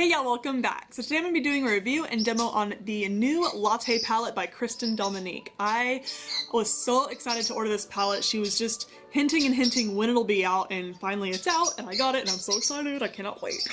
Hey y'all, welcome back. So today I'm going to be doing a review and demo on the new Latte palette by CHRISTEN Dominique. I was so excited to order this palette. She was just hinting and hinting when it'll be out, and finally it's out and I got it and I'm so excited. I cannot wait.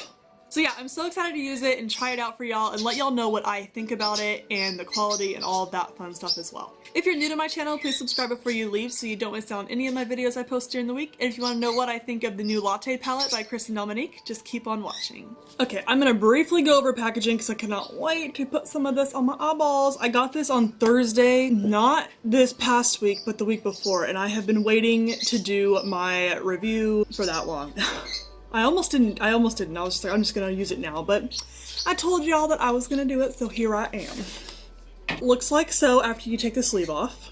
So yeah, I'm so excited to use it and try it out for y'all and let y'all know what I think about it and the quality and all of that fun stuff as well. If you're new to my channel, please subscribe before you leave so you don't miss out on any of my videos I post during the week. And if you want to know what I think of the new Latte palette by CHRISTEN Dominique, just keep on watching. Okay, I'm gonna briefly go over packaging because I cannot wait to put some of this on my eyeballs. I got this on Thursday, not this past week, but the week before, and I have been waiting to do my review for that long. I almost didn't. I was just like, I'm just gonna use it now, but I told y'all that I was gonna do it, so here I am. Looks like so after you take the sleeve off.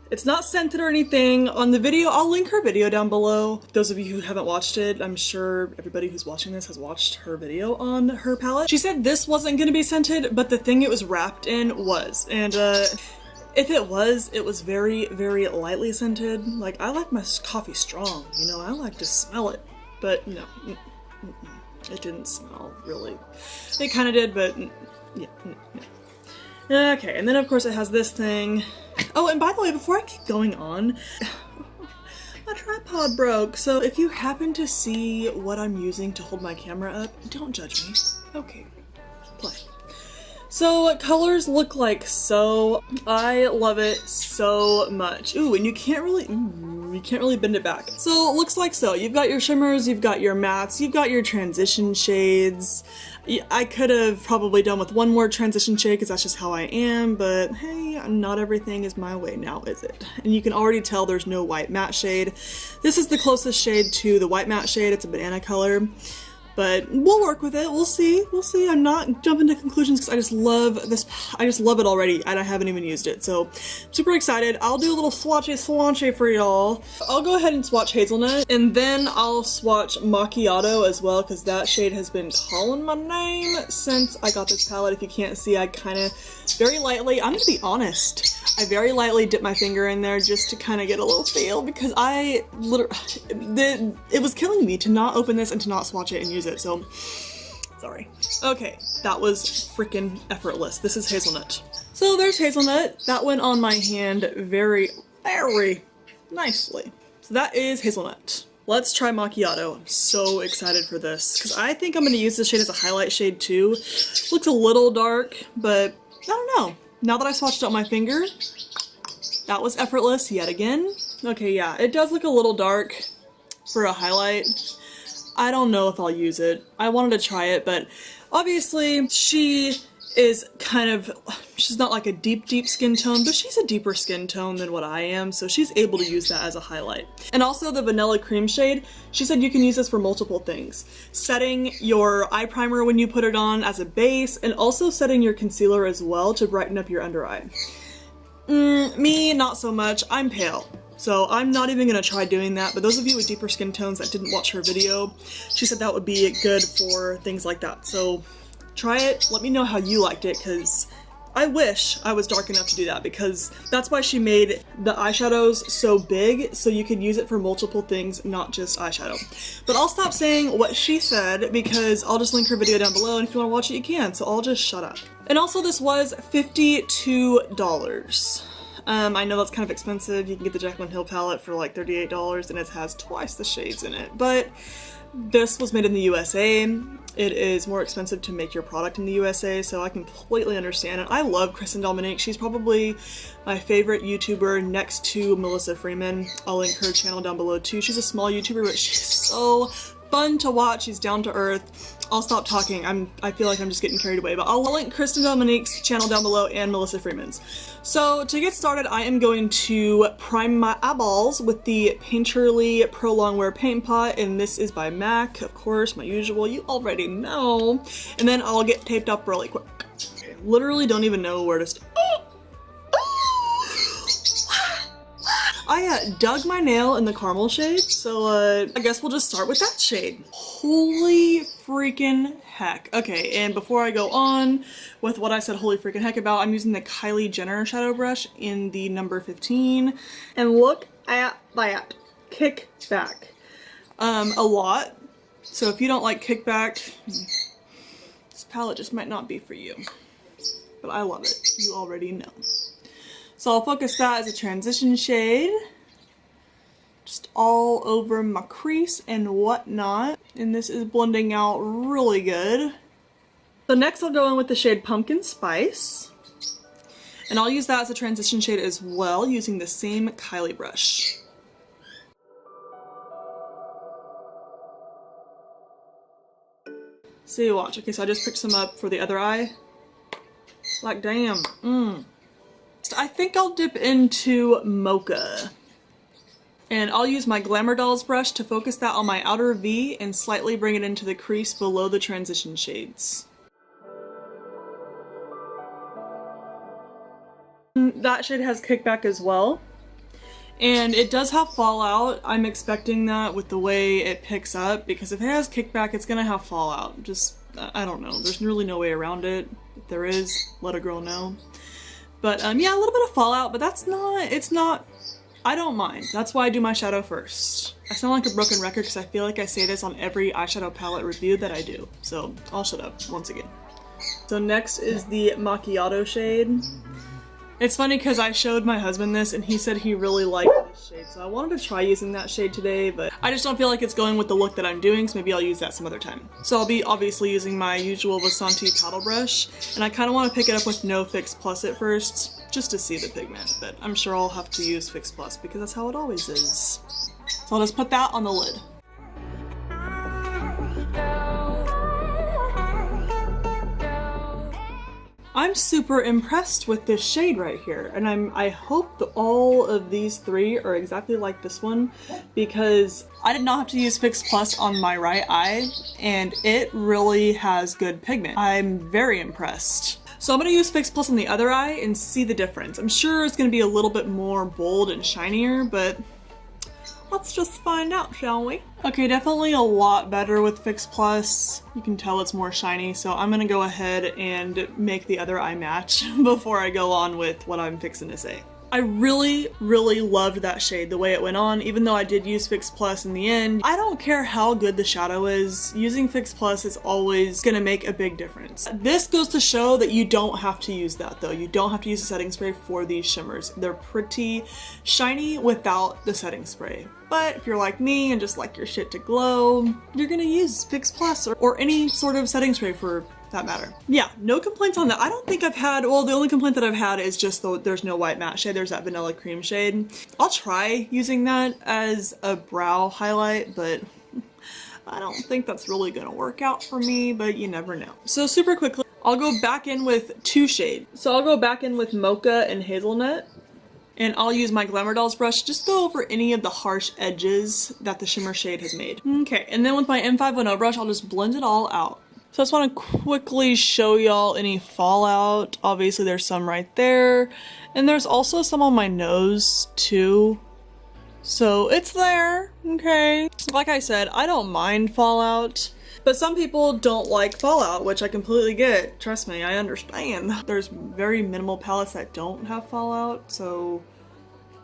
It's not scented or anything. On the video, I'll link her video down below. Those of you who haven't watched it, I'm sure everybody who's watching this has watched her video on her palette. She said this wasn't gonna be scented, but the thing it was wrapped in was, and if it was very, very lightly scented. Like, I like my coffee strong, you know, I like to smell it, but no, it didn't smell really. It kind of did, but yeah, no. Okay, and then of course it has this thing. Oh, and by the way, before I keep going on, my tripod broke, so if you happen to see what I'm using to hold my camera up, don't judge me. Okay, play. So colors look like so. I love it so much. Ooh, and you can't really bend it back. So it looks like so. You've got your shimmers, you've got your mattes, you've got your transition shades. I could have probably done with one more transition shade because that's just how I am, but hey, not everything is my way now, is it? And you can already tell there's no white matte shade. This is the closest shade to the white matte shade. It's a banana color. But we'll work with it. We'll see. We'll see. I'm not jumping to conclusions because I just love this. I just love it already, and I haven't even used it. So, I'm super excited. I'll do a little swatchy for y'all. I'll go ahead and swatch Hazelnut, and then I'll swatch Macchiato as well, because that shade has been calling my name since I got this palette. If you can't see, I kind of very lightly, I'm gonna be honest, I very lightly dip my finger in there just to kind of get a little feel, because I literally, it was killing me to not open this and to not swatch it and use it, so sorry. Okay, that was freaking effortless. This is Hazelnut. So there's Hazelnut. That went on my hand very, very nicely. So that is Hazelnut. Let's try Macchiato. I'm so excited for this because I think I'm going to use this shade as a highlight shade too. Looks a little dark, but I don't know. Now that I swatched it on my finger, that was effortless yet again. Okay, yeah, it does look a little dark for a highlight. I don't know if I'll use it. I wanted to try it, but obviously she is kind of, she's not like a deep skin tone, but she's a deeper skin tone than what I am, so she's able to use that as a highlight. And also the vanilla cream shade, she said you can use this for multiple things. Setting your eye primer when you put it on as a base, and also setting your concealer as well to brighten up your under eye. Me, not so much. I'm pale. So I'm not even gonna try doing that, but those of you with deeper skin tones that didn't watch her video, she said that would be good for things like that. So try it, let me know how you liked it, because I wish I was dark enough to do that, because that's why she made the eyeshadows so big, so you could use it for multiple things, not just eyeshadow. But I'll stop saying what she said, because I'll just link her video down below, and if you want to watch it, you can, so I'll just shut up. And also this was $52. I know that's kind of expensive. You can get the Jaclyn Hill palette for like $38 and it has twice the shades in it, but this was made in the USA. It is more expensive to make your product in the USA, so I completely understand it. I love CHRISTEN Dominique. She's probably my favorite YouTuber next to Melissa Freeman. I'll link her channel down below too. She's a small YouTuber, but she's so fun to watch. She's down to earth. I'll stop talking. I feel like I'm just getting carried away, but I'll link CHRISTEN Dominique's channel down below and Melissa Freeman's. So to get started, I am going to prime my eyeballs with the Painterly Pro Longwear Paint Pot, and this is by MAC, of course, my usual, you already know. And then I'll get taped up really quick. Okay, literally don't even know where to start. I dug my nail in the caramel shade, so I guess we'll just start with that shade. Holy freaking heck. Okay, and before I go on with what I said holy freaking heck about, I'm using the Kylie Jenner shadow brush in the number 15. And look at that kickback. A lot So if you don't like kickback, this palette just might not be for you. But I love it. You already know. So I'll focus that as a transition shade. Just all over my crease and whatnot. And this is blending out really good. So next I'll go in with the shade Pumpkin Spice. And I'll use that as a transition shade as well, using the same Kylie brush. See, watch. Okay, so I just picked some up for the other eye. Like, damn. I think I'll dip into Mocha. And I'll use my Glamour Dolls brush to focus that on my outer V and slightly bring it into the crease below the transition shades. That shade has kickback as well. And it does have fallout. I'm expecting that with the way it picks up, because if it has kickback, it's gonna have fallout. Just, I don't know. There's really no way around it. If there is, let a girl know. But yeah, a little bit of fallout, but that's not, it's not, I don't mind. That's why I do my shadow first. I sound like a broken record because I feel like I say this on every eyeshadow palette review that I do. So I'll shut up once again. So next is the Macchiato shade. It's funny because I showed my husband this and he said he really liked this shade, so I wanted to try using that shade today, but I just don't feel like it's going with the look that I'm doing, so maybe I'll use that some other time. So I'll be obviously using my usual Vasanti paddle brush, and I kind of want to pick it up with no Fix Plus at first, just to see the pigment, but I'm sure I'll have to use Fix Plus because that's how it always is. So I'll just put that on the lid. I'm super impressed with this shade right here, and I hope that all of these three are exactly like this one, because I did not have to use Fix Plus on my right eye, and it really has good pigment. I'm very impressed. So I'm going to use Fix Plus on the other eye and see the difference. I'm sure it's going to be a little bit more bold and shinier, but let's just find out, shall we? Okay, definitely a lot better with Fix Plus. You can tell it's more shiny, so I'm gonna go ahead and make the other eye match before I go on with what I'm fixing to say. I really, really loved that shade, the way it went on, even though I did use Fix Plus in the end. I don't care how good the shadow is, using Fix Plus is always gonna make a big difference. This goes to show that you don't have to use that though. You don't have to use the setting spray for these shimmers. They're pretty shiny without the setting spray. But if you're like me and just like your shit to glow, you're gonna use Fix Plus or any sort of setting spray for that matter. Yeah, no complaints on that. I don't think I've had, well, the only complaint that I've had is just there's no white matte shade. There's that vanilla cream shade. I'll try using that as a brow highlight, but I don't think that's really gonna work out for me, but you never know. So super quickly, I'll go back in with two shades. So I'll go back in with Mocha and Hazelnut, and I'll use my Glamour Dolls brush just to go over any of the harsh edges that the shimmer shade has made. Okay, and then with my M510 brush, I'll just blend it all out. So I just want to quickly show y'all any fallout. Obviously there's some right there, and there's also some on my nose too. So it's there, okay? Like I said, I don't mind fallout, but some people don't like fallout, which I completely get. Trust me, I understand. There's very minimal palettes that don't have fallout, so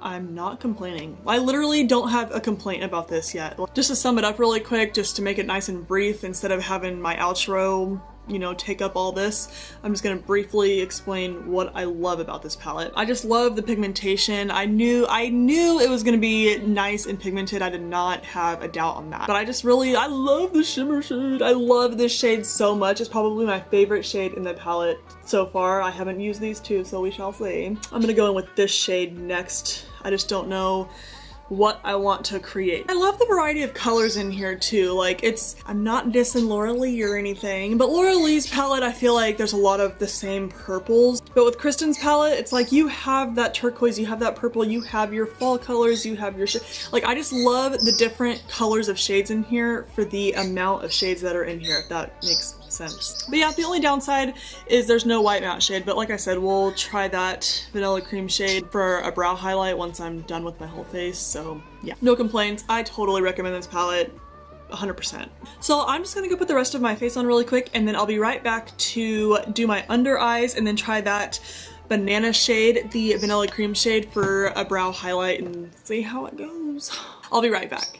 I'm not complaining. I literally don't have a complaint about this yet. Just to sum it up really quick, just to make it nice and brief, instead of having my outro, you know, take up all this, I'm just gonna briefly explain what I love about this palette. I just love the pigmentation. I knew it was gonna be nice and pigmented. I did not have a doubt on that. But I love the shimmer shade. I love this shade so much. It's probably my favorite shade in the palette so far. I haven't used these two, so we shall see. I'm gonna go in with this shade next. I just don't know what I want to create. I love the variety of colors in here too. Like, I'm not dissing Laura Lee or anything, but Laura Lee's palette, I feel like there's a lot of the same purples. But with Kristen's palette, it's like you have that turquoise, you have that purple, you have your fall colors, you have your like, I just love the different colors of shades in here for the amount of shades that are in here, if that makes sense. But yeah, the only downside is there's no white matte shade, but like I said, we'll try that vanilla cream shade for a brow highlight once I'm done with my whole face. So yeah, no complaints. I totally recommend this palette, 100%. So I'm just gonna go put the rest of my face on really quick, and then I'll be right back to do my under eyes and then try that banana shade, the vanilla cream shade, for a brow highlight and see how it goes. I'll be right back.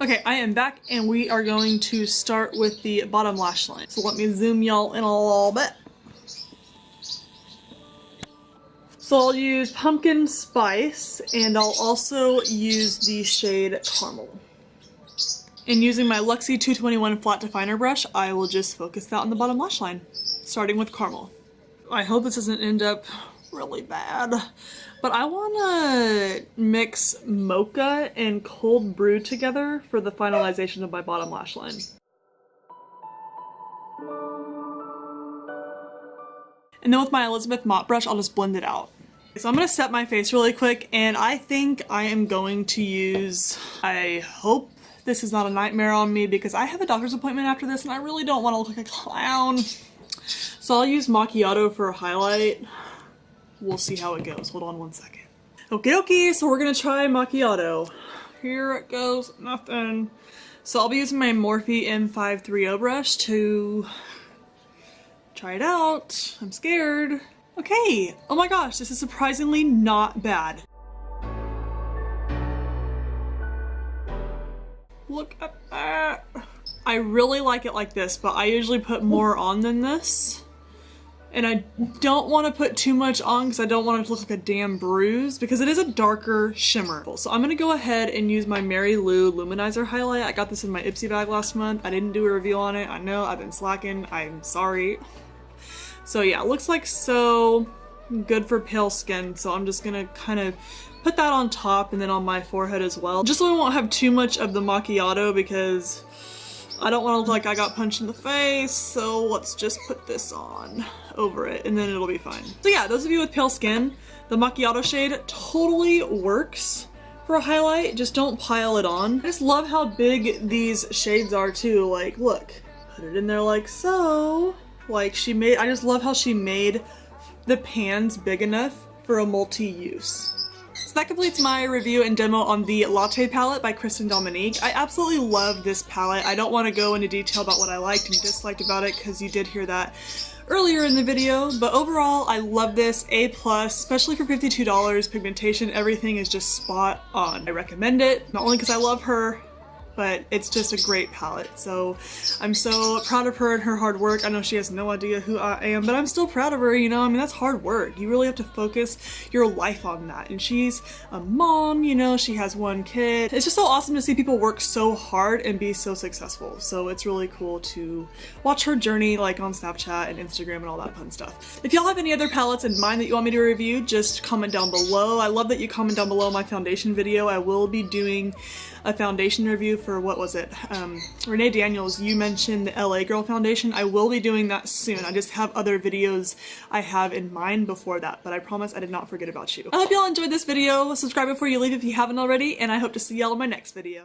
Okay, I am back and we are going to start with the bottom lash line. So let me zoom y'all in a little bit. So I'll use Pumpkin Spice, and I'll also use the shade Caramel. And using my Luxie 221 flat definer brush, I will just focus that on the bottom lash line, starting with Caramel. I hope this doesn't end up really bad, but I want to mix Mocha and Cold Brew together for the finalization of my bottom lash line. And then with my Elizabeth Mott brush, I'll just blend it out. So I'm going to set my face really quick, and I think I am going to use, I hope this is not a nightmare on me because I have a doctor's appointment after this and I really don't want to look like a clown. So I'll use Macchiato for a highlight. We'll see how it goes. Hold on one second. Okay, so we're going to try Macchiato. Here it goes, nothing. So I'll be using my Morphe M530 brush to try it out. I'm scared. Okay, oh my gosh, this is surprisingly not bad. Look at that. I really like it like this, but I usually put more on than this. And I don't want to put too much on because I don't want it to look like a damn bruise because it is a darker shimmer. So I'm going to go ahead and use my Mary Lou Luminizer highlight. I got this in my Ipsy bag last month. I didn't do a review on it. I know I've been slacking. I'm sorry. So yeah, it looks like so good for pale skin. So I'm just gonna kind of put that on top and then on my forehead as well. Just so I won't have too much of the macchiato because I don't want to look like I got punched in the face. So let's just put this on over it and then it'll be fine. So yeah, those of you with pale skin, the macchiato shade totally works for a highlight. Just don't pile it on. I just love how big these shades are too. Like, look, put it in there like so. Like I just love how she made the pans big enough for a multi-use. So that completes my review and demo on the Latte palette by CHRISTEN Dominique. I absolutely love this palette. I don't want to go into detail about what I liked and disliked about it because you did hear that earlier in the video, but overall I love this. A+, especially for $52. Pigmentation, everything is just spot on. I recommend it, not only because I love her, but it's just a great palette. So I'm so proud of her and her hard work. I know she has no idea who I am, but I'm still proud of her, you know? I mean, that's hard work. You really have to focus your life on that. And she's a mom, you know, she has one kid. It's just so awesome to see people work so hard and be so successful. So it's really cool to watch her journey like on Snapchat and Instagram and all that fun stuff. If y'all have any other palettes in mind that you want me to review, just comment down below. I love that you comment down below my foundation video. I will be doing a foundation review for, what was it? Renee Daniels, you mentioned the LA Girl foundation. I will be doing that soon. I just have other videos I have in mind before that, but I promise I did not forget about you. I hope y'all enjoyed this video. Subscribe before you leave if you haven't already, and I hope to see y'all in my next video.